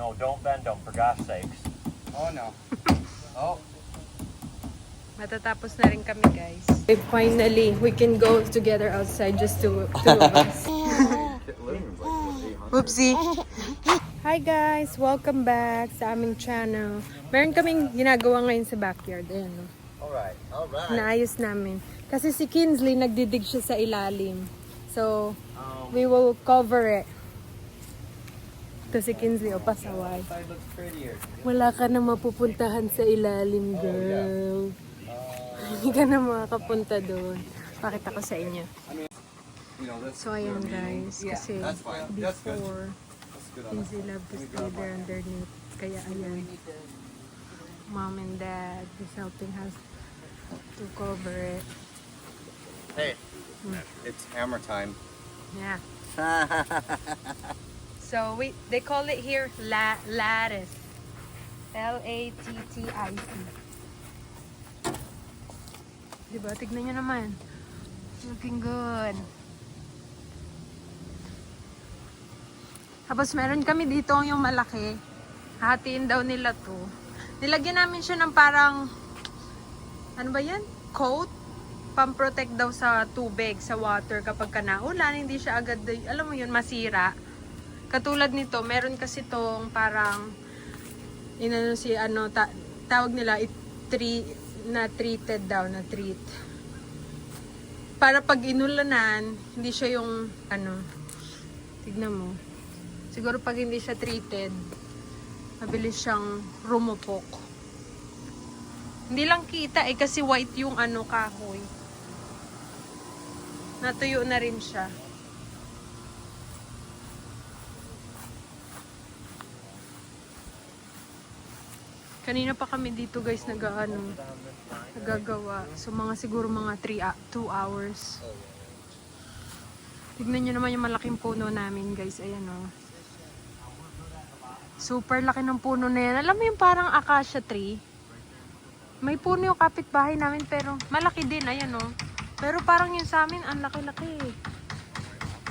No, don't bend them, for gosh sakes. Oh no. Oh. Matatapos na rin kami, guys. Finally, we can go together outside, just two of us. Oopsie. Hi guys! Welcome back sa aming channel. Meron kaming ginagawa ngayon sa backyard. Ayan, no? Alright. Naayos namin. Kasi si Kinsley, nagdidig siya sa ilalim. So, we will cover it. Ito si Kinsley, o pasaway. Wala ka na mapupuntahan sa ilalim, girl. Hindi ka na makakapunta doon. Pakita ko sa inyo. So, ayan guys. Kasi before, Kinsley loved to stay there underneath. Kaya ayan. Mom and Dad is helping us to cover it. Hey. It's hammer time. Yeah. So they call it here lattice. Lattic. Diba? Tignan nyo naman. Looking good. Tapos meron kami dito yung malaki. Hatiin daw nila to. Nilagyan namin siya ng parang, ano ba yan? Coat? Pamprotect daw sa tubig, sa water kapag ka naulan. Hindi siya agad, alam mo yun, masira. Katulad nito, meron kasi tong parang, inano si, ano, tawag nila, treated daw, na treat. Para pag inulanan, hindi siya yung, ano, tignan mo. Siguro pag hindi siya treated, mabilis siyang rumupok. Hindi lang kita kasi white yung ano kahoy. Natuyo na rin siya. Kanina pa kami dito guys nagagawa. So mga siguro mga 2 hours. Tignan nyo naman yung malaking puno namin guys. Ayan o. Super laki ng puno na yan. Alam mo yung parang acacia tree? May puno yung kapitbahay namin pero malaki din. Ayan o. Pero parang yung sa amin, ang laki-laki.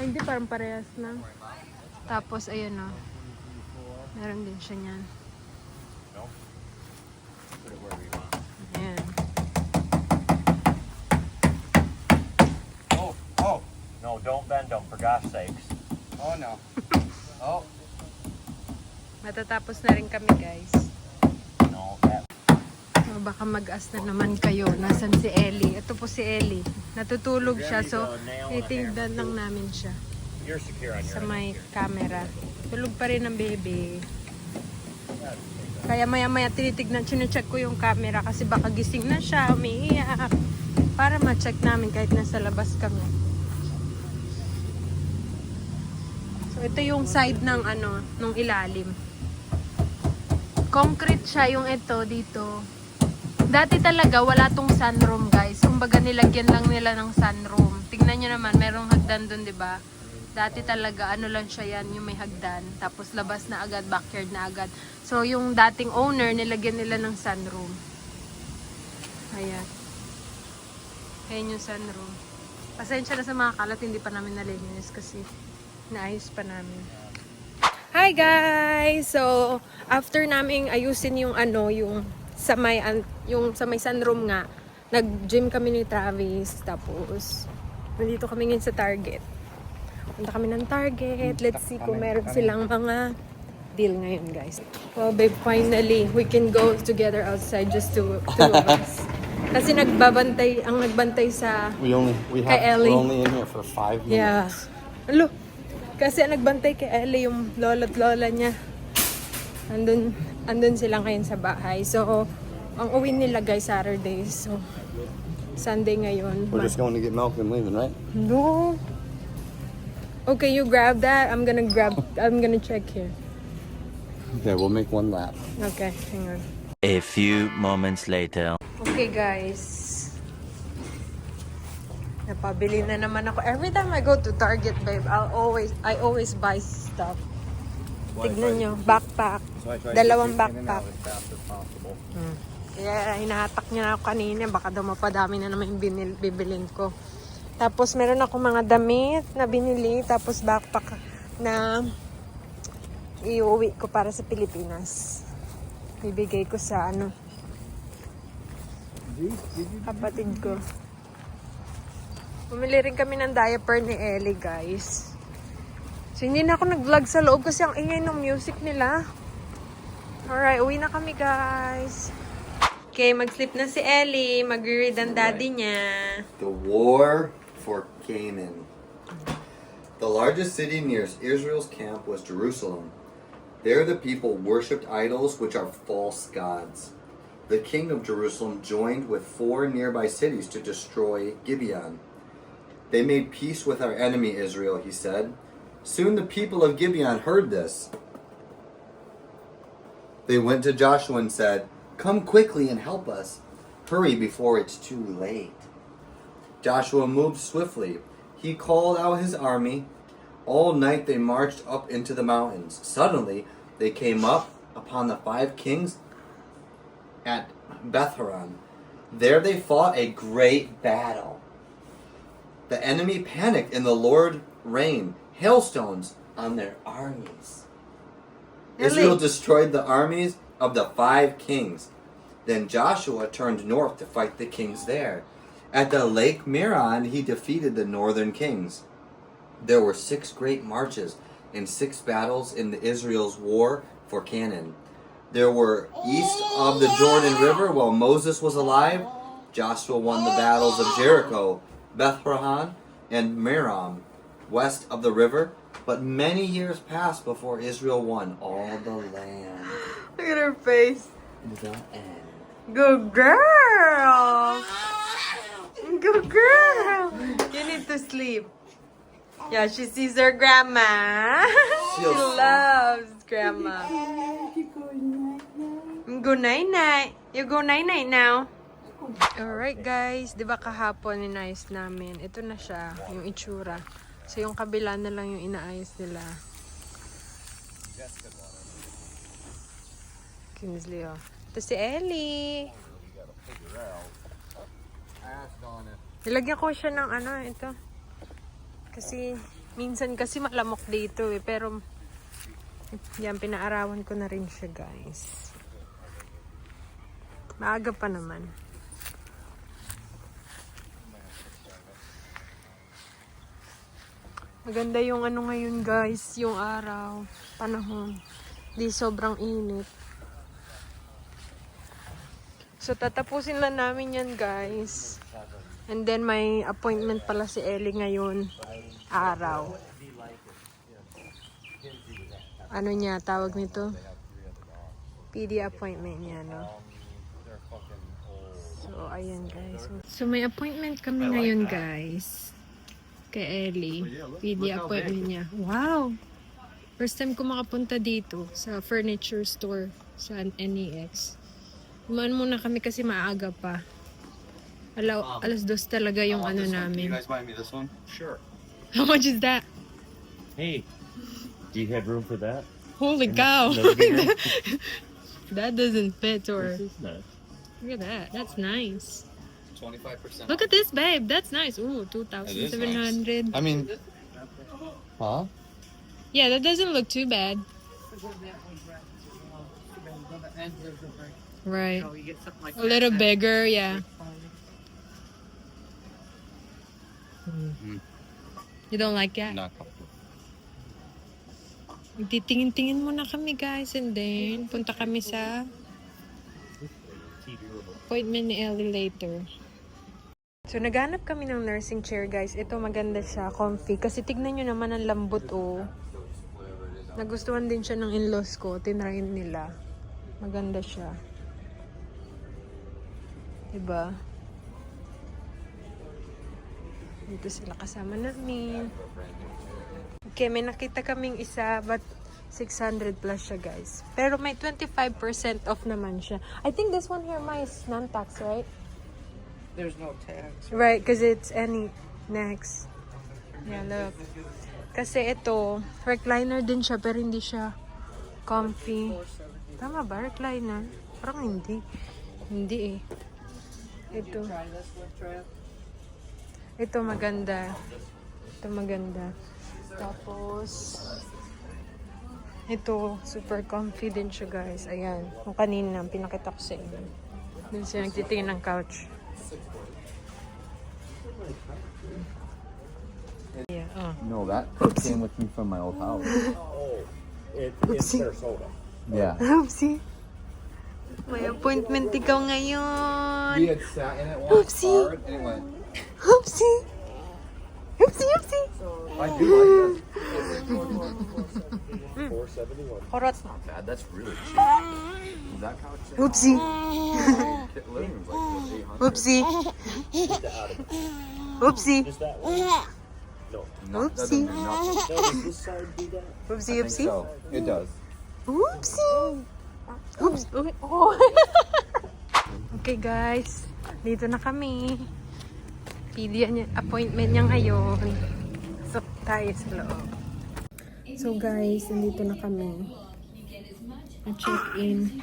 Ay, hindi, parang parehas lang. Tapos, ayan o. Meron din siya niyan. Ayan. Oh. No, don't bend them, for gosh sakes. Oh no. Oh. Matatapos na rin kami guys. No, that... So, baka mag-as na naman kayo. Nasaan si Ellie? Ito po si Ellie. Natutulog siya. So, titignan lang namin siya. You're secure on Sa your may camera. Tulog pa rin ang baby. Kaya maya-maya tinitignan, chinecheck ko yung camera kasi baka gising na siya, umiiyak. Para ma-check namin kahit nasa labas kami. So, ito yung side ng ano, nung ilalim. Concrete siya yung ito dito. Dati talaga wala tong sunroom guys. Kumbaga nilagyan lang nila ng sunroom. Tingnan nyo naman, merong hagdan dun, 'di ba? Dati talaga ano lang siya yan, yung may hagdan. Tapos labas na agad, backyard na agad. So yung dating owner, nilagyan nila ng sunroom. Ayan. Ayan yung sunroom. Pasensya na sa mga kalat, hindi pa namin nalilinis kasi naayos pa namin. Hi guys! So, after naming ayusin yung ano, yung sa may sunroom nga, nag-gym kami ni Travis. Tapos, nandito kami ngayon sa Target. Punta kami ng Target. Let's see kung meron silang mga deal ngayon, guys. Well, babe, finally, we can go together outside, just two of us. Kasi ang nagbantay sa kay Ellie. We're only in here for 5 minutes. Yeah. Alo, kasi ang nagbantay kay Ellie, yung lolo't lola niya. Andun sila ngayon sa bahay. So, ang uwi nila guys, Saturday. So, Sunday ngayon. We're just going to get milk and leaving, right? No. Okay, you grab that. I'm gonna check here. Okay, we'll make one lap. Okay, hang on. A few moments later. Okay guys. Napabili na naman ako. Every time I go to Target, babe, I always buy stuff. Tignan nyo, backpack. Dalawang backpack. Kaya hinahatak niya na ako kanina. Baka daw mapadami na naman yung bibilin ko. Tapos meron ako mga damit na binili. Tapos backpack na iuwi ko para sa Pilipinas. Bibigay ko sa kapatid ko. Bumili rin kami ng diaper ni Ellie, guys. So, hindi na ako nag-vlog sa loob kasi ang ingay ng music nila. Alright, uwi na kami, guys. Okay, mag-sleep na si Ellie. Mag-read ang daddy niya. The war for Canaan. The largest city near Israel's camp was Jerusalem. There the people worshipped idols which are false gods. The king of Jerusalem joined with 4 nearby cities to destroy Gibeon. They made peace with our enemy Israel, he said. Soon the people of Gibeon heard this. They went to Joshua and said, "Come quickly and help us. Hurry before it's too late." Joshua moved swiftly. He called out his army. All night they marched up into the mountains. Suddenly they came up upon the 5 kings at Beth-horon. There they fought a great battle. The enemy panicked and the Lord rained hailstones on their armies. Israel destroyed the armies of the 5 kings. Then Joshua turned north to fight the kings there. At the Lake Meron, he defeated the northern kings. There were 6 great marches and 6 battles in Israel's war for Canaan. There were east of the Jordan River while Moses was alive. Joshua won the battles of Jericho, Beth-horon, and Merom, west of the river. But many years passed before Israel won all the land. Look at her face. The end. Good girl. Good girl. You need to sleep. Yeah, she sees her grandma. She loves grandma. Go night-night. You go night-night now. Alright guys, di ba kahapon inayos namin? Ito na siya, yung itsura. So yung kabila na lang yung inaayos nila. Kinsley, oh. Ito si Ellie. Nilagyan ko siya ng ito. Kasi, minsan kasi malamok dito eh. Pero, yan, pinaarawan ko na rin siya, guys. Maaga pa naman. Maganda yung ngayon, guys. Yung araw. Panahon. Di sobrang init. So, tatapusin lang namin yan, guys. And then, may appointment pala si Ellie ngayon. Araw. Ano niya, tawag nito? PD appointment niya, no? So, ayan, guys. So, may appointment kami ngayon, guys. Kay Ellie. PD appointment niya. Wow! First time ko makapunta dito sa furniture store sa NEX. Umaan muna kami kasi maaga pa. Alas 2 talaga yung namin. You guys buy me this one? Sure. How much is that? Hey, do you have room for that? Holy cow! Another bigger? That doesn't fit or... This is nice. Look at that. That's nice. 25%. Look at this, babe. That's nice. Ooh, 2,700. I mean, huh? Yeah, that doesn't look too bad. Right. A little bigger, yeah. You don't like that? Not comfortable. Titingin-tingin muna kami, guys, and then punta kami sa appointment ni Ellie later. So, naghanap kami ng nursing chair, guys. Ito, maganda siya, comfy. Kasi tignan nyo naman ang lambot, oh. Nagustuhan din siya ng in-laws ko. Tinrain nila. Maganda siya. Diba? Dito sila kasama namin. Okay, may nakita kaming isa, but 600 plus siya, guys. Pero may 25% off naman siya. I think this one here, is non-tax, right? There's no tax. Right, because it's any next. Yeah, look. Kasi ito, recliner din siya, pero hindi siya comfy. Tama ba? Recliner? Parang hindi. Hindi eh. Ito. Ito maganda. Ito maganda. Tapos, Ito, super comfy din siya guys. Ayan. Yung kanina, pinakita ko sa inyo. Dun siya nagtitingin ng couch. Yeah, oh. No, that came with me from my old house. Oh, it's Sarasota. Yeah. Oopsie. May appointment ikaw ngayon. We had sat in it once Oopsie. hard and it went. Oopsie. Oopsie, oopsie. I do like this. 471. Korot. Not bad. That's really cheap. That couch. Oopsie. Living room's like 800. Oopsie. Oopsie. Just that one. No. No, that doesn't do nothing. No, does this side do that? Oopsie, I think oopsie. so. It does. Oopsie. Oops. Oh. Okay guys, dito na kami. Pili niya appointment niya ngayon. So tayo sa loob. So guys, nandito na kami. Na-check-in.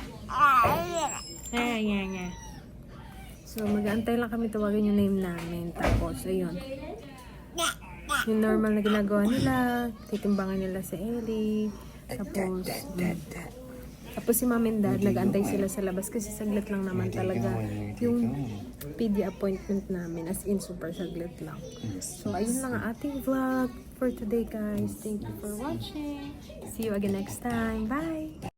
Ay. So mag-aantay lang kami tawagan yung name namin. Tapos ayun. Yung normal na ginagawa nila, titimbangan nila si Ellie. Tapos si mom and dad, nag-antay sila sa labas kasi saglit lang naman talaga yung PD appointment namin. As in, super saglit lang. So, ayun lang ang ating vlog for today, guys. Thank you for watching. See you again next time. Bye!